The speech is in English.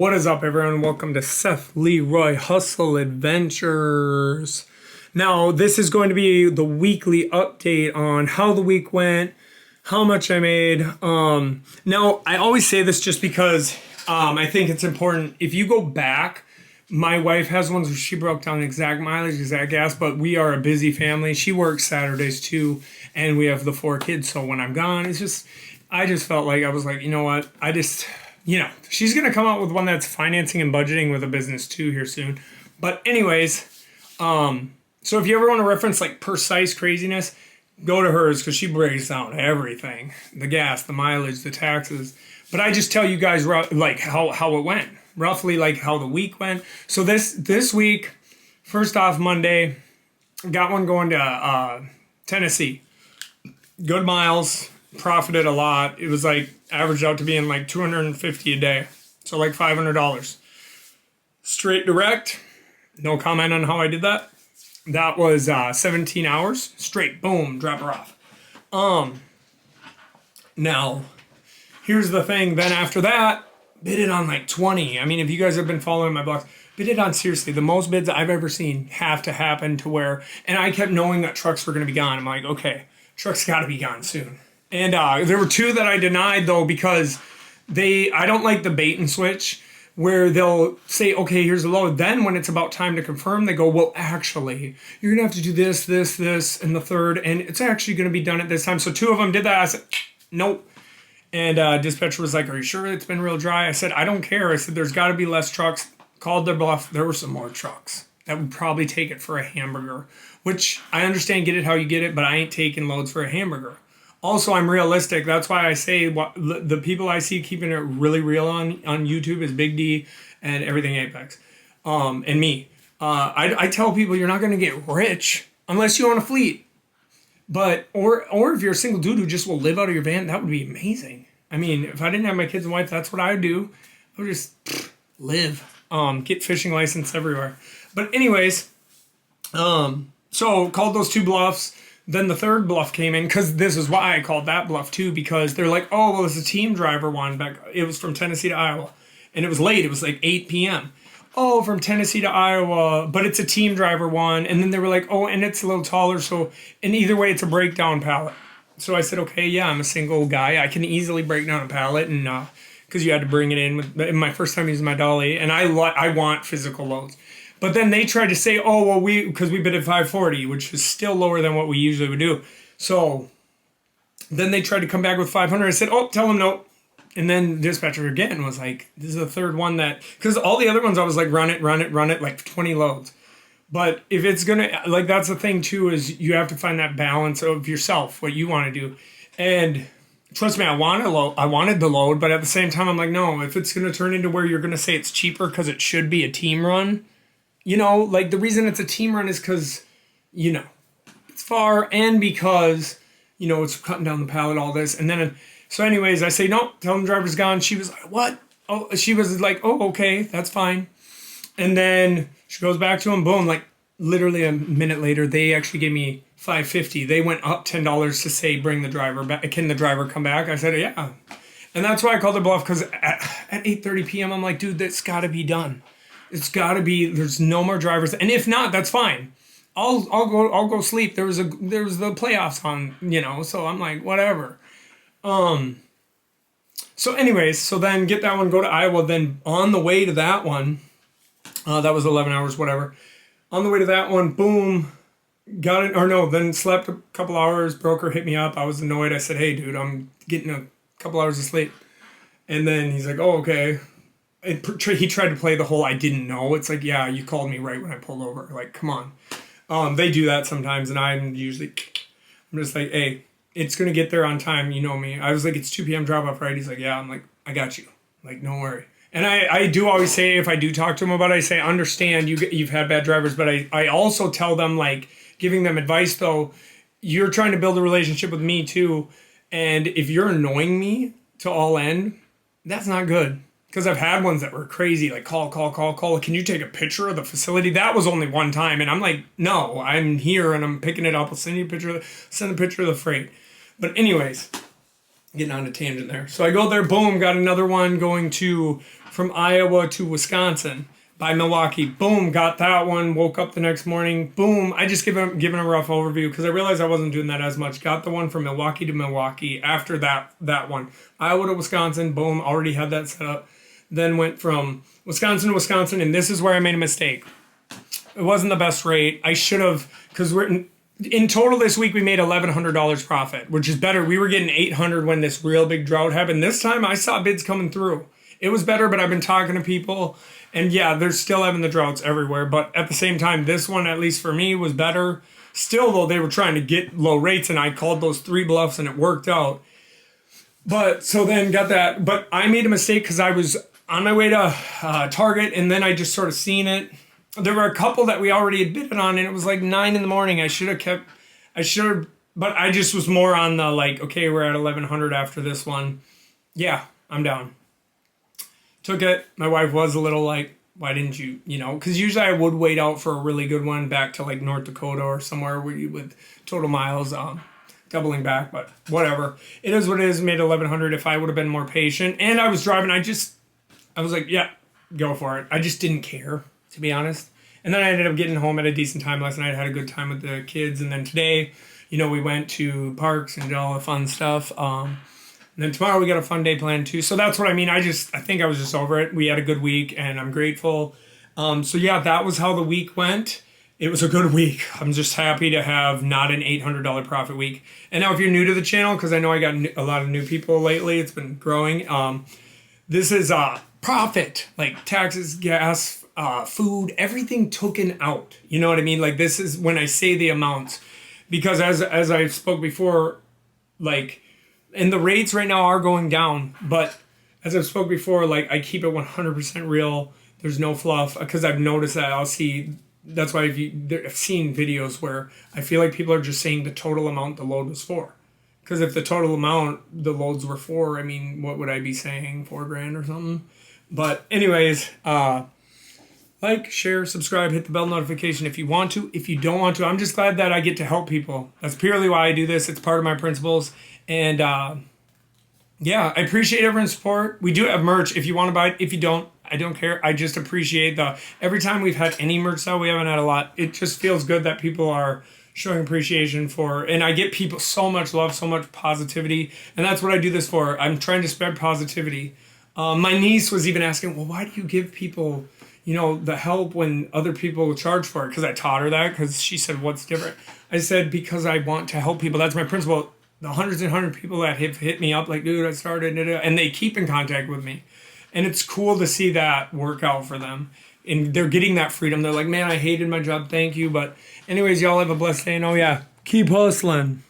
What is up, everyone? Welcome to Seth Leroy Hustle Adventures. Now, this is going to be the weekly update on how the week went, how much I made. Now, I always say this just because I think it's important. If you go back, my wife has ones where she broke down exact mileage, exact gas, but we are a busy family. She works Saturdays too, and we have the 4 kids. So when I'm gone, I just felt like I was like, you know what? She's going to come out with one that's financing and budgeting with a business too here soon. But anyways, so if you ever want to reference like precise craziness, go to hers because she breaks down everything, the gas, the mileage, the taxes. But I just tell you guys like how it went, roughly like how the week went. So this week, first off, Monday, got one going to Tennessee. Good miles, profited a lot. It was like averaged out to being like $250 a day, so like $500. Straight direct, no comment on how I did that. That was 17 hours straight. Boom, drop her off. Now, here's the thing. Then after that, bid it on like 20. I mean, if you guys have been following my blogs, bid it on seriously. The most bids I've ever seen have to happen to where, and I kept knowing that trucks were going to be gone. I'm like, okay, trucks got to be gone soon. And there were 2 that I denied though because I don't like the bait and switch where they'll say, okay, here's the load. Then when it's about time to confirm, they go, well, actually, you're gonna have to do this, this, this, and the third, and it's actually gonna be done at this time. So 2 of them did that. I said, nope. And dispatcher was like, are you sure it's been real dry? I said, I don't care. I said, there's gotta be less trucks. Called their bluff. There were some more trucks. That would probably take it for a hamburger, which I understand, get it how you get it, but I ain't taking loads for a hamburger. Also, I'm realistic. That's why I say the people I see keeping it really real on YouTube is Big D and Everything Apex, and me. I tell people you're not going to get rich unless you own a fleet, but or if you're a single dude who just will live out of your van, that would be amazing. I mean, if I didn't have my kids and wife, that's what I would do. I would just live, get fishing license everywhere. But anyways, so called those 2 bluffs. Then the 3rd bluff came in because this is why I called that bluff too, because they're like, oh, well, it's a team driver one back. It was from Tennessee to Iowa and it was late. It was like 8 p.m. Oh, from Tennessee to Iowa, but it's a team driver one. And then they were like, oh, and it's a little taller. So, and either way, it's a breakdown pallet. So I said, okay, yeah, I'm a single guy. I can easily break down a pallet and, because you had to bring it in my first time using my dolly. And I want physical loads. But then they tried to say, oh, well, because we bid at 540, which is still lower than what we usually would do. So then they tried to come back with 500. I said, oh, tell them no. And then dispatcher again was like, this is the 3rd one that, because all the other ones I was like, run it, like 20 loads. But if it's going to, like, that's the thing too, is you have to find that balance of yourself, what you want to do. And trust me, I wanted the load, but at the same time, I'm like, no, if it's going to turn into where you're going to say it's cheaper because it should be a team run, like the reason it's a team run is because, it's far and because, it's cutting down the pallet, all this. And then, so anyways, I say, no, tell them driver's gone. She was like, what? Oh, she was like, oh, okay, that's fine. And then she goes back to him, boom, like literally a minute later, they actually gave me $5.50. They went up $10 to say, bring the driver back. Can the driver come back? I said, yeah. And that's why I called it bluff, because at 8:30 p.m., I'm like, dude, that's got to be done. It's got to be. There's no more drivers, and if not, that's fine. I'll go sleep. There was the playoffs on, so I'm like, whatever. So anyways, so then get that one, go to Iowa. Then on the way to that one, that was 11 hours, whatever. On the way to that one, boom, got it. Or no, then slept a couple hours. Broker hit me up. I was annoyed. I said, hey, dude, I'm getting a couple hours of sleep. And then he's like, oh, okay. He tried to play the whole I didn't know. It's like, yeah, you called me right when I pulled over. Like, come on. They do that sometimes, and I'm just like, hey, it's going to get there on time. You know me. I was like, it's 2 p.m. drop-off, right? He's like, yeah. I'm like, I got you. Like, don't worry. And I do always say, if I do talk to him about it, I say, understand you've had bad drivers, but I also tell them, like, giving them advice, though, you're trying to build a relationship with me, too. And if you're annoying me to all end, that's not good. Because I've had ones that were crazy, like call. Can you take a picture of the facility? That was only one time. And I'm like, no, I'm here and I'm picking it up. I'll send you a picture, send a picture of the freight. But anyways, getting on a tangent there. So I go there, boom, got another one going to from Iowa to Wisconsin by Milwaukee. Boom, got that one. Woke up the next morning. Boom. I just given a rough overview because I realized I wasn't doing that as much. Got the one from Milwaukee to Milwaukee after that one. Iowa to Wisconsin. Boom. Already had that set up. Then went from Wisconsin to Wisconsin, and this is where I made a mistake. It wasn't the best rate. I should have, because we're in total this week we made $1,100 profit, which is better. We were getting 800 when this real big drought happened. This time I saw bids coming through. It was better, but I've been talking to people, and yeah, they're still having the droughts everywhere. But at the same time, this one, at least for me, was better. Still, though, they were trying to get low rates, and I called those 3 bluffs, and it worked out. But so then got that. But I made a mistake because I was on my way to Target, and then I just sort of seen it. There were a couple that we already had bid on, and it was like 9 in the morning. I should have, but I just was more on the like, okay, we're at 1,100 after this one. Yeah, I'm down. Took it. My wife was a little like, why didn't you, because usually I would wait out for a really good one back to like North Dakota or somewhere with total miles, doubling back, but whatever. It is what it is. Made 1,100 if I would have been more patient. And I was driving. I was like, yeah, go for it. I just didn't care, to be honest. And then I ended up getting home at a decent time last night. I had a good time with the kids. And then today, we went to parks and did all the fun stuff. And then tomorrow we got a fun day planned too. So that's what I mean. I think I was just over it. We had a good week and I'm grateful. So yeah, that was how the week went. It was a good week. I'm just happy to have not an $800 profit week. And now if you're new to the channel, because I know I got a lot of new people lately, it's been growing. This is profit, like taxes, gas, food, everything taken out. You know what I mean? Like this is when I say the amounts. Because as I spoke before, like, and the rates right now are going down, but as I've spoke before, like I keep it 100% real. There's no fluff because I've noticed that that's why I've seen videos where I feel like people are just saying the total amount the load was for. Because if the total amount the loads were for, I mean, what would I be saying? $4,000 or something? But anyways, like, share, subscribe, hit the bell notification if you want to. If you don't want to, I'm just glad that I get to help people. That's purely why I do this. It's part of my principles. And yeah, I appreciate everyone's support. We do have merch if you want to buy it. If you don't, I don't care. I just appreciate every time we've had any merch sale, we haven't had a lot. It just feels good that people are showing appreciation for, and I get people so much love, so much positivity. And that's what I do this for. I'm trying to spread positivity. My niece was even asking, well, why do you give people the help when other people charge for it? Because I taught her that, because she said, what's different? I said, because I want to help people. That's my principle. The hundreds and hundreds of people that have hit me up, like, dude, I started, and they keep in contact with me. And it's cool to see that work out for them. And they're getting that freedom. They're like, man, I hated my job. Thank you. But anyways, y'all have a blessed day. And oh, yeah, keep hustling.